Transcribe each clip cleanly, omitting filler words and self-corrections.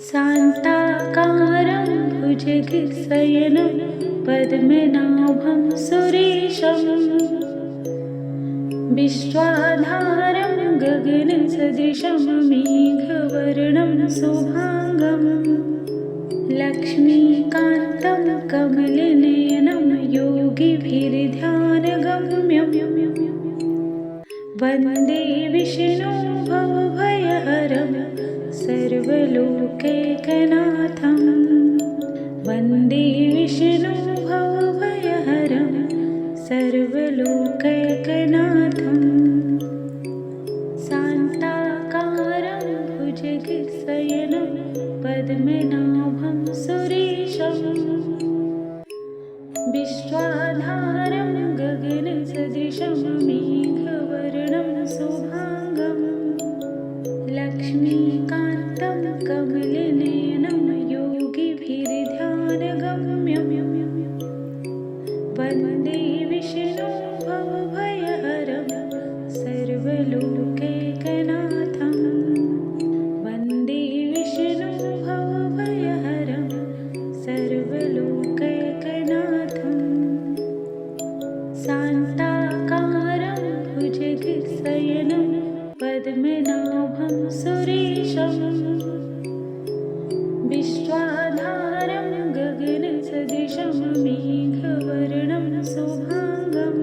शान्ताकारं भुजगशयनं पद्मनाभं सुरेशं विश्वाधारं गगनसदृशं मेघवर्णं शुभांगं लक्ष्मीकान्तं कमलनयनं योगिभिर्ध्यानगम्यं वन्दे विष्णुं भवभयहरं सर्वलोकैकनाथं वन्दे विष्णुं भवभयहरं सर्वलोकैकनाथं शान्ताकारं भुजगशयनं पद्मनाभं सुरेशं विश्वाधारं गगनसदृशं मेघवर्णं शुभांगं लक्ष्मीकान्तं कमलनयनं योगिभिर्ध्यानगम्यं वन्दे विष्णुं भवभयहरं सर्वलोकैकनाथं वन्दे विष्णुं भवभयहरं सर्वलोकैकनाथं शान्ताकारं भुजगशयनं पद्मनाभं सुरेशं विश्वाधारं गगनसदृशं मेघवर्णं शुभांगं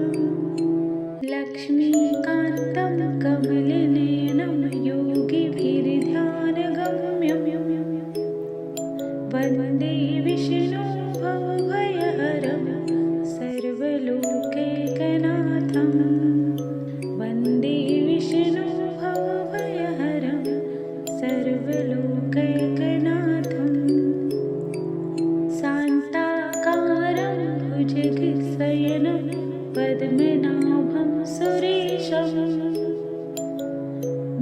लक्ष्मीकान्तं कमलनयनं योगिभिर्ध्यानगम्यं वन्दे विष्णुं भवभयहरं सर्वलोकैकनाथं वन्दे विष्णुं भवभयहरं सर्वलोकैकनाथं शान्ताकारं भुजगशयनं पद्मनाभं सुरेशं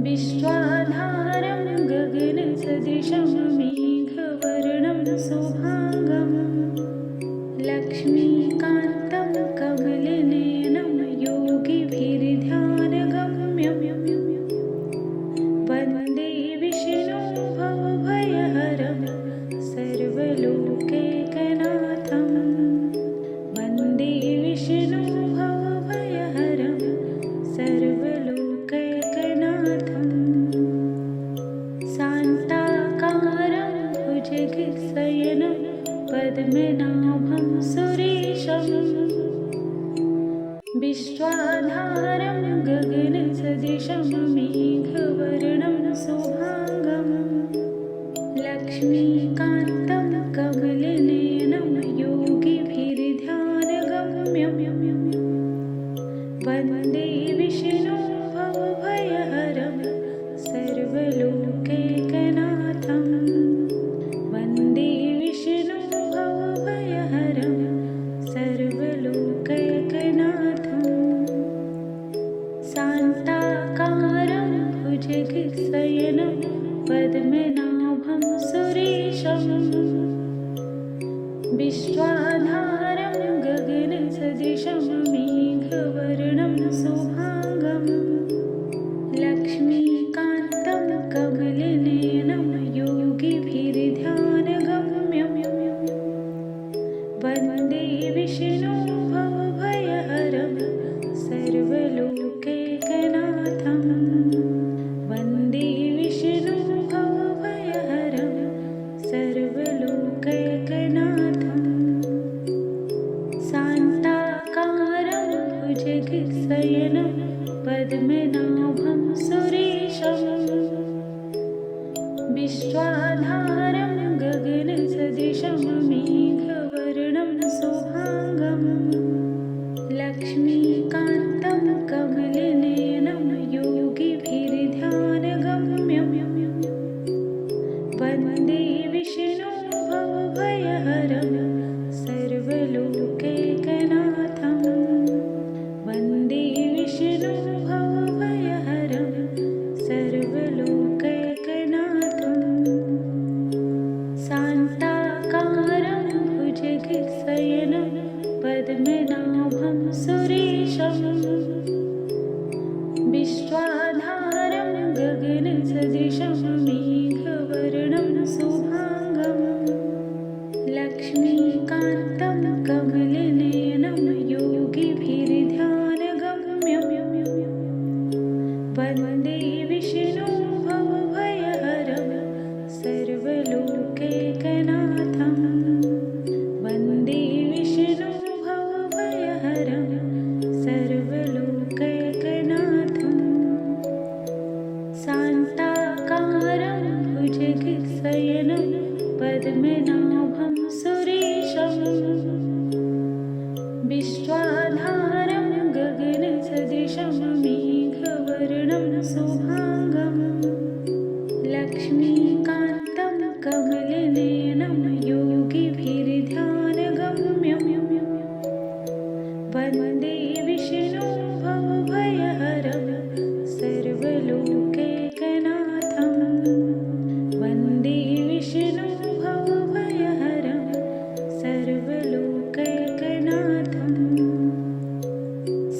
विश्वाधारं गगनसदृशं मेघवर्णं शुभांगं लक्ष्मीकान्तं कमलनयनं योगिभिर्ध्यानगम्यं वन्दे विष्णुं भवभयहरं सर्वलोकैकनाथं वन्दे विष्णुं भवभयहरं सर्वलोकैकनाथं शान्ताकारं भुजगशयनं पद्मनाभं सुरेशं विश्वाधारं गगनसदृशं मेघवर्णं शुभांगं लक्ष्मीकान्तं कमलनयनं योगिभिर्ध्यानगम्यं वन्दे विष्णुं भवभयहरं सर्वलोकैकनाथं वन्दे विष्णुं भवभयहरं सर्वलोकैकनाथं शान्ताकारं भुजगशयनं पद्मनाभं सुरेशं विश्वाधारं गगनसदृशं मेघवर्णं शुभांगं लक्ष्मीकान्तं कमलनयनं योगिभिर्ध्यानगम्यं वन्दे विष्णुं भवभयहरं सर्वलोकैकनाथं वन्दे विष्णुं भवभयहरं सर्वलोकैकनाथं शान्ताकारं भुजगशयनं पद्मनाभं सुरेशं विश्वाधारं गगनसदृशं मेघवर्णं शुभांगं लक्ष्मीकान्तं कमलनयनं योगिभिर्ध्यानगम्यं वन्दे विष्णुं भवभयहरं सर्वलोकैकनाथं वन्दे विष्णुं भवभयहरं सर्वलोकैकनाथं शान्ताकारं भुजगशयनं पद्मनाभं सुरेशं विश्वाधारं गगनसदृशं मेघवर्णं शुभाङ्गम् लक्ष्मीकान्तं कमलनयनं योगिभिर्ध्यानगम्यं वन्दे विष्णुं भवभयहरं सर्वलोकैकनाथं वन्दे विष्णुं भवभयहरं सर्वलोकैकनाथं शान्ताकारं भुजगशयनं पद्मनाभं सुरेशं विश्वाधारं गगनसदृशं मेघवर्णं शुभाङ्गं लक्ष्मीकान्तं कमलनयनं योगिभिर्ध्यानगम्यं वन्दे विष्णुं भवभयहरं सर्वलोकैकनाथं वन्दे विष्णुं भवभयहरं सर्वलोकैकनाथं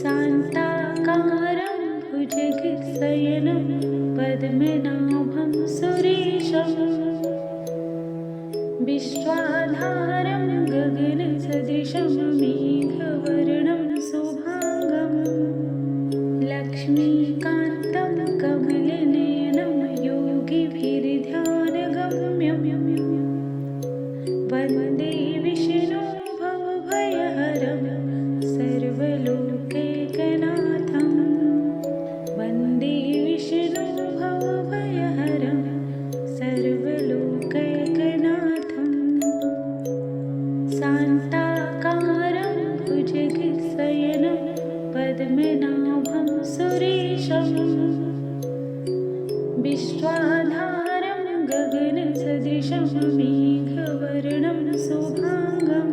शान्ताकारं भुजगशयनं पद्मनाभं सुरेशं विश्वाधारं गगनसदृशं मेघवर्णं शुभाङ्गं लक्ष्मीकान्तं कमलनयनं योगिभिर्ध्यानगम्यं वन्दे विष्णुं भवभयहरं सर्वलोकैकनाथं वन्दे विष्णुं भवभयहरं सर्वलोकैकनाथं शान्ताकारं भुजगशयनं पद्मनाभं सुरेशं विश्वाधारं गगनसदृशं मेघवर्णं शुभाङ्गं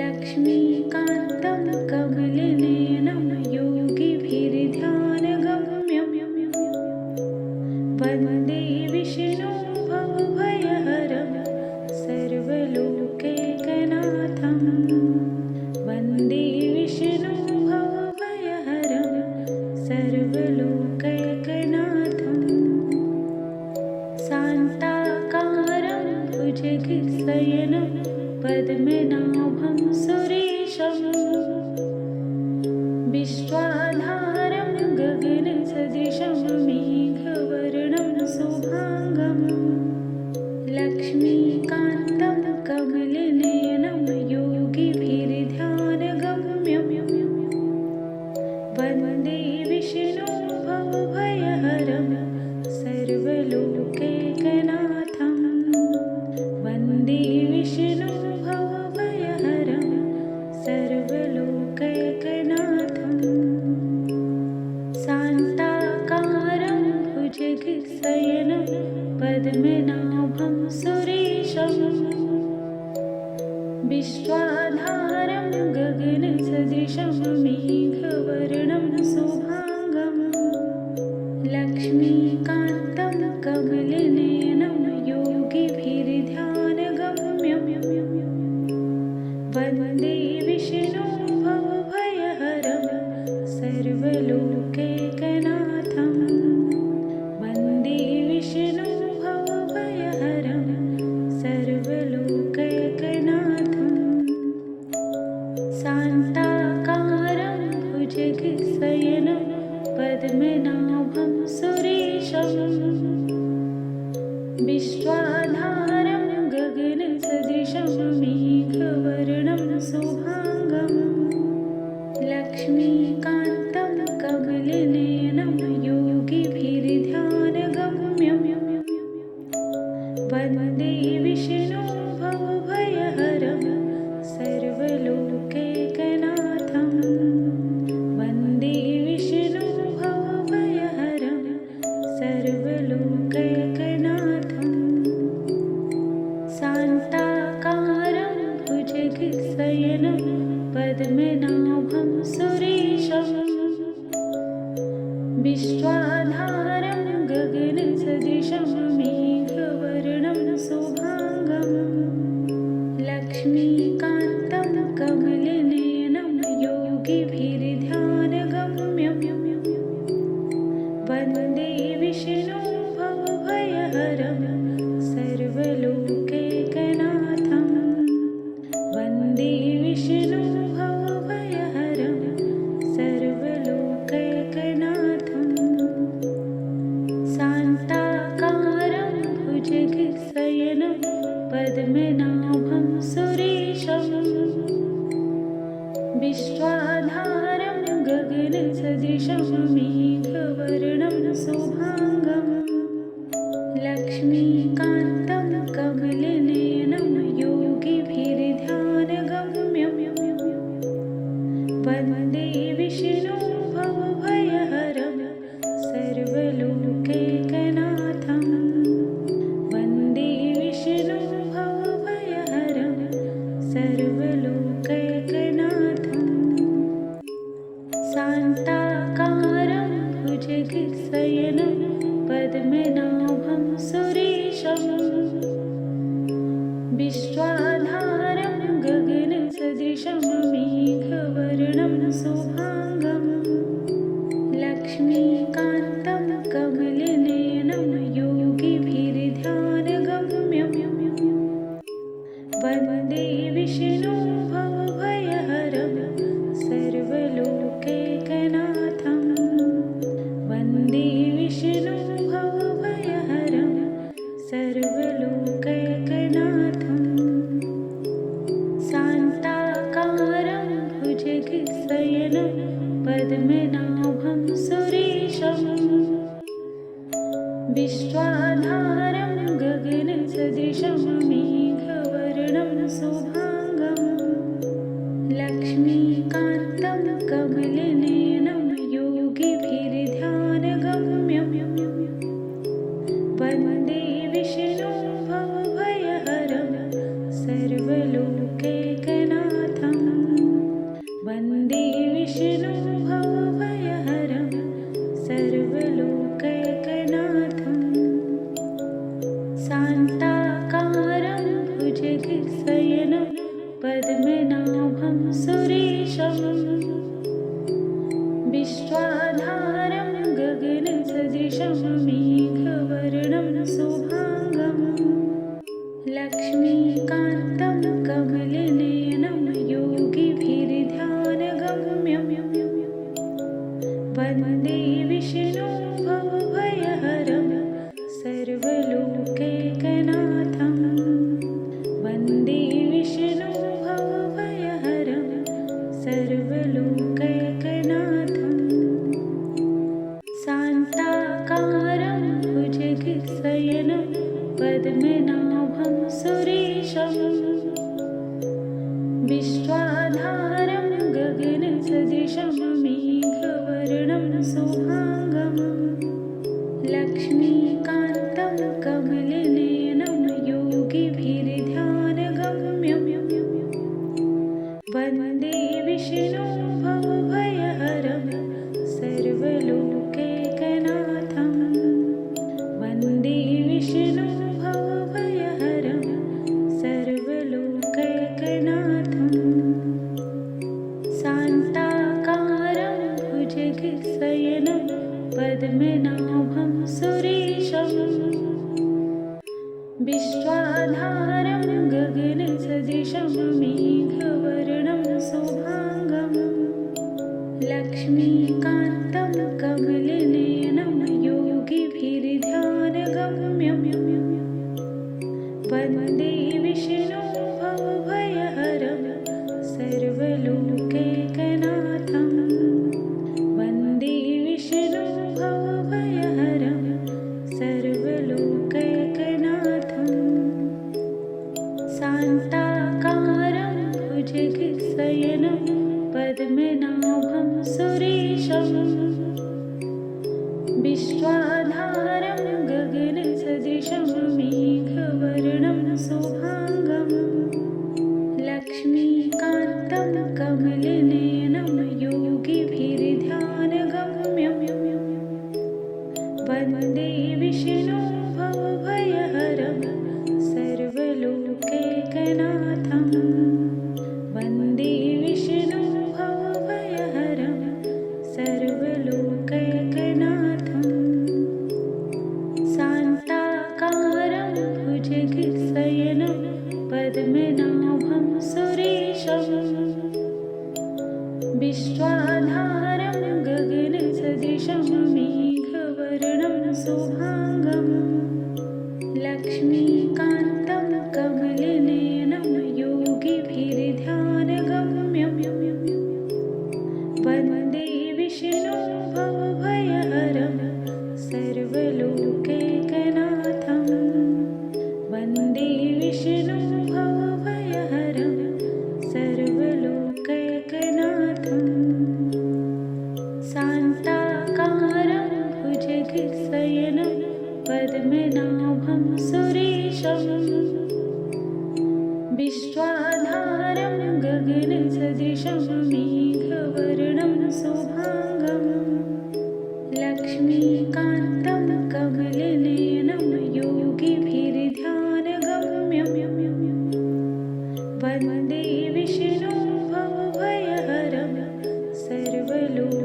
लक्ष्मीकान्तं कमलनयनं योगिभिर्ध्यानगम्यं वन्दे विष्णुं भवभयहरं सर्वलोकैकनाथं वन्दे विष्णुं भवभयहरं सर्वलोकैकनाथं शान्ताकारं भुजगशयनं पद्मनाभं सुरेशं विश्वाधारं गगनसदृशं मेघवर्णं शुभाङ्गं लक्ष्मीकान्तं कमलनयनं योगिभिर्ध्यानगम्यं वन्दे विष्णुं भवभयहरं सर्वलोकैकनाथं वन्दे विष्णुं भवभयहरं सर्वलोकैकनाथं शान्ताकारं भुजगशयनं पद्मनाभं सुरेशं विश्वाधारं गगनसदृशं मेघवर्णं शुभाङ्गं लक्ष्मीकान्तं कमलनयनं योगिभिर्ध्यानगम्यं वन्दे विष्णुं भवभयहरं सर्वलोकैकनाथं वन्दे विष्णुं भवभयहरं सर्वलोकैकनाथं शान्ताकारं भुजगशयनं पद्मनाभं सुरेशं विश्वाधारं गगनसदृशं मेघवर्णं शुभाङ्गं लक्ष्मीकान्तं कमलनयनं योगिभिर्ध्यानगम्यं वन्दे विष्णुं भवभयहरं सर्वलोकैकनाथं वन्दे विष्णुं भवभयहरं सर्वलोकैकनाथं शान्ताकारं भुजगशयनं पद्मनाभं सुरेशं विश्वाधारं गगनसदृशं मेघवर्णं शुभाङ्गं लक्ष्मीकान्तं कमलनयनं योगिभिर्ध्यानगम्यं वन्दे विष्णुं भवभयहरं सर्वलोकैकनाथं वन्दे विष्णुं भवभयहरं सर्वलोकैकनाथं शान्ताकारं भुजगशयनं पद्मनाभं सुरेशं विश्वाधारं गगनसदृशं मेघवर्णं शुभाङ्गं लक्ष्मीकान्तं कमलनयनं योगिभिर्ध्यानगम्यं वन्दे विष्णुं भवभयहरं सर्वलोकैकनाथं वन्दे विष्णुं भवभयहरं सर्वलोकैकनाथं शान्ताकारं भुजगशयनं पद्मनाभं सुरेशं विश्वाधारं गगनसदृशं मेघवर्णं शुभाङ्गं लक्ष्मीकान्तं कमलनयनं योगिभिर्ध्यानगम्यं वन्दे विष्णुं भवभयहरं सर्वलोकैकनाथं वन्दे विष्णुं भवभयहरं सर्वलोकैकनाथं शान्ताकारं भुजगशयनं पद्मनाभं सुरेशं विश्वाधारं गगनसदृशं मेघवर्णं शुभाङ्गं लक्ष्मीकान्तं कमलनयनं योगिभिर्ध्यानगम्यं वन्दे विष्णुं भवभयहरं सर्वलोकैकनाथं वन्दे विष्णुं भवभयहरं सर्वलोकैकनाथं शान्ताकारं भुजगशयनं पद्मनाभं सुरेशं विश्वाधारं गगनसदृशं मेघवर्णं शुभाङ्गं लक्ष्मीकान्तं कमलनयनं योगिभिर्ध्यानगम्यं वन्दे विष्णुं भवभयहरं सर्वलोकैकनाथं वन्दे विष्णुं भवभयहरं सर्वलोकैकनाथं शान्ताकारं भुजगशयनं पद्मनाभं सुरेशं विश्वाधारं गगनसदृशं मेघवर्णं शुभाङ्गं लक्ष्मीकान्तं कमलनयनं योगिभिर्ध्यानगम्यं वन्दे विष्णुं भवभयहरं सर्वलोकैकनाथं वन्दे विष्णुं भवभयहरं सर्वलोकैकनाथं शान्ताकारं भुजगशयनं पद्मनाभं सुरेशं विश्वाधारं गगनसदृशं मेघवर्णं शुभाङ्गं लक्ष्मीकान्तं कमलनयनं योगिभिर्ध्यानगम्यं वन्दे विष्णुं भवभयहरं सर्वलोकैकनाथं वन्दे विष्णुं भवभयहरं सर्वलोकैकनाथं शान्ताकारं भुजगशयनं पद्मनाभं सुरेशं विश्वाधारं गगनसदृशं मेघवर्णं शुभाङ्गं लक्ष्मीकान्तं कमलनयनं योगिभिर्ध्यानगम्यं वन्दे विष्णुं भवभयहरं सर्वलोकैकनाथं सदृशम् विश्वाधारं गगनसदृशं मेघवर्णं शुभाङ्गम् लक्ष्मीकान्तं कमलनयनं योगिभिर्ध्यानगम्यम् वन्दे विष्णुं भवभयहरं सर्वलोकैकनाथं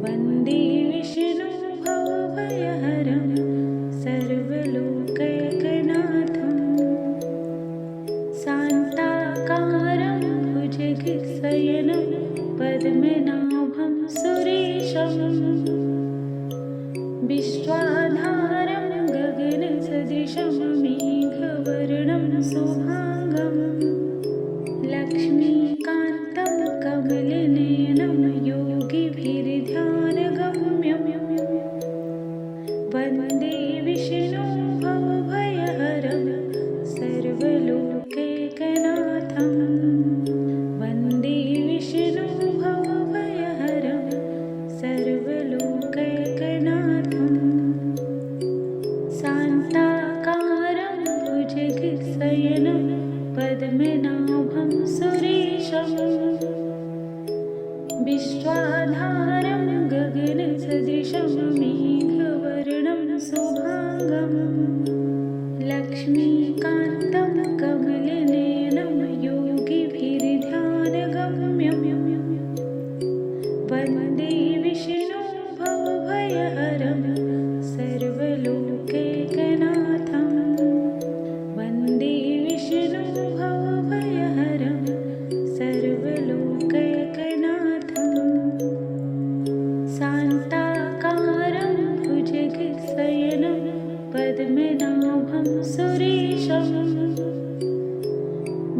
वन्दे विष्णुं भवभयहरं सर्वलोकैकनाथं शान्ताकारं भुजगशयनं पद्मनाभं सुरेशं विश्वाधारं गगनसदृशं मेघवर्णं शुभाङ्गम् लक्ष्मीकान्तं कमलनयनं योगिभिर्ध्यानगम्यम् वन्दे विष्णुं भवभयहरं सर्वलोकैकनाथं वन्दे विष्णुं भवभयहरं सर्वलोकैकनाथं शान्ताकारं भुजगशयनं पद्मनाभं सुरेशं विश्वाधारं गगनसदृशं मेघवर्णं शुभाङ्गम् लक्ष्मीकान्तं कमलनयनं योगिभिर्ध्यानगम्यम् वन्दे विष्णुं भवभयहरं सर्वलोकैकनाथं वन्दे विष्णुं भवभयहरं सर्वलोकैकनाथं शान्ताकारं भुजगशयनं पद्मनाभं सुरेशं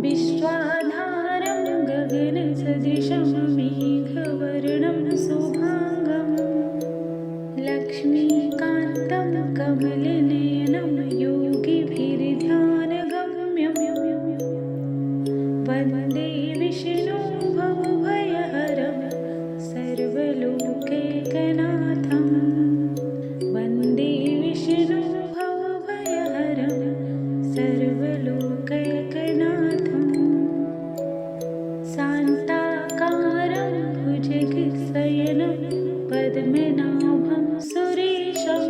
विश्वाधारं गगनसदृशं मेघवर्णं शुभाङ्गम् लक्ष्मीकान्तं कमलनयनं योगिभिर्ध्यानगम्यम् वन्दे विष्णुं भवभयहरं सर्वलोकैकनाथं वन्दे विष्णुं भवभयहरं सर्वलोकैकनाथं शान्ताकारं भुजगशयनं पद्मनाभं सुरेशं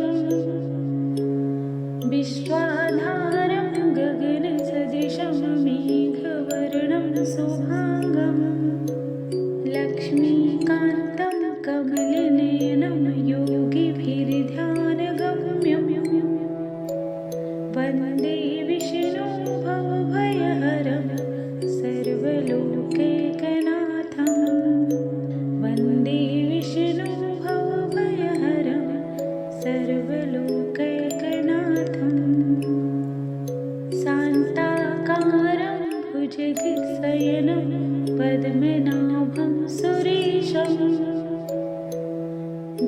विश्वाधारं गगनसदृशं मेघवर्णं शुभाङ्गम् लक्ष्मीकान्तं कमलनयनं योगिभिर्ध्यानगम्यम् वन्दे विष्णुं भवभयहरं सर्वलोकैकनाथं वन्दे विष्णुं भवभयहरं सर्वलोकैकनाथं शान्ताकारं भुजगशयनं पद्मनाभं सुरेशं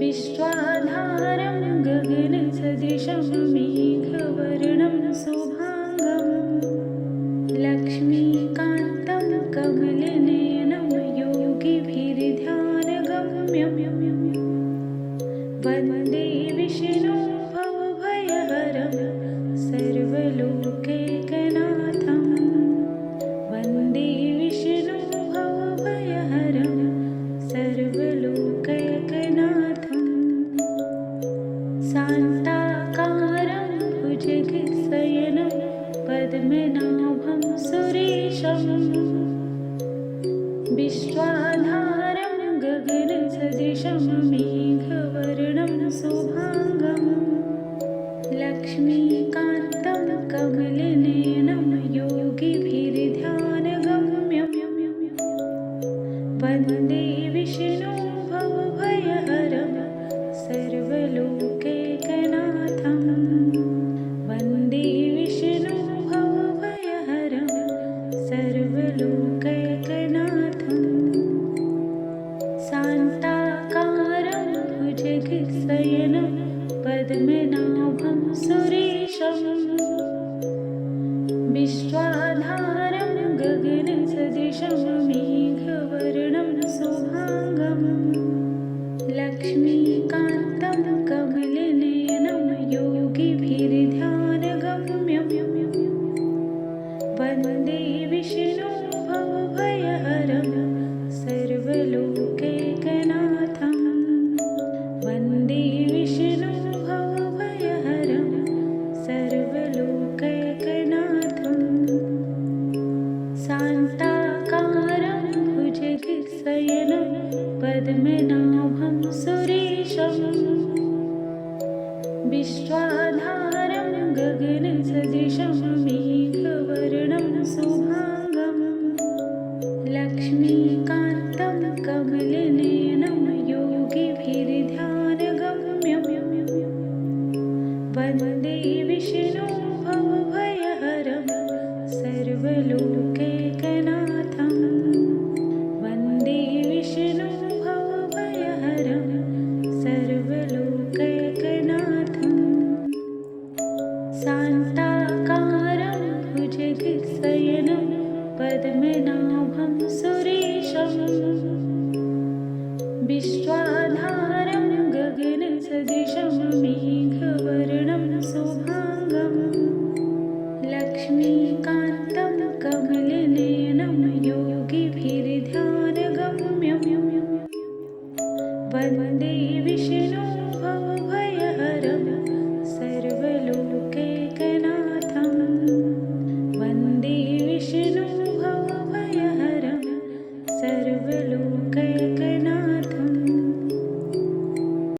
विश्वाधारं गगनसदृशं मेघवर्णं शुभाङ्गम् लक्ष्मीकान्तं कमलनयनं योगिभिर्ध्यानगम्यम् वन्दे विष्णुं भवभयहरं सर्वलोकैकनाथं वन्दे विष्णुं भवभयहरं सर्वलोकैकनाथं शान्ताकारं भुजगशयनं पद्मनाभं सुरेशं विश्वाधारं गगनसदृशं मेघवर्णं शुभाङ्गम् लक्ष्मीकान्तं कमलनयनं योगिभिर्ध्यानगम्यम् वन्दे विष्णुं भवभयहरं सर्वलोकैकनाथं वन्दे विष्णुं भवभयहरं सर्वलोकैकनाथं शान्ताकारं भुजगशयनं पद्मनाभं सुरेशं विश्वाधारं गगनसदृशं मेघवर्णं शुभाङ्गम् लक्ष्मीकान्तं कमलनयनं योगिभिर्ध्यानगम्यम् विष्णु भवभयहरं सर्वलोकैकनाथं वन्दे विष्णु भवभयहरं सर्वलोकैकनाथं शान्ताकारं भुजगशयनं पद्मनाभं सुरेशं विश्वाधारं गगनसदृशं मेघवर्णं शुभाङ्गं लक्ष्मीकान्तं कमलनयनं योगिभिर्ध्यानगम्यं वन्दे विष्णु भवभयहरं सर्वलोकैकनाथं वन्दे विष्णु भवभयहरं सर्वलोकैकनाथं शान्ताकारं भुजगशयनं पद्मनाभं सुरेशं विश्वाधारं गगनसदृशं मेघवर्णं शुभाङ्गं लक्ष्मीकान्तं कमलनयनं योगिभिर्ध्यानगम्यं वन्दे विष्णु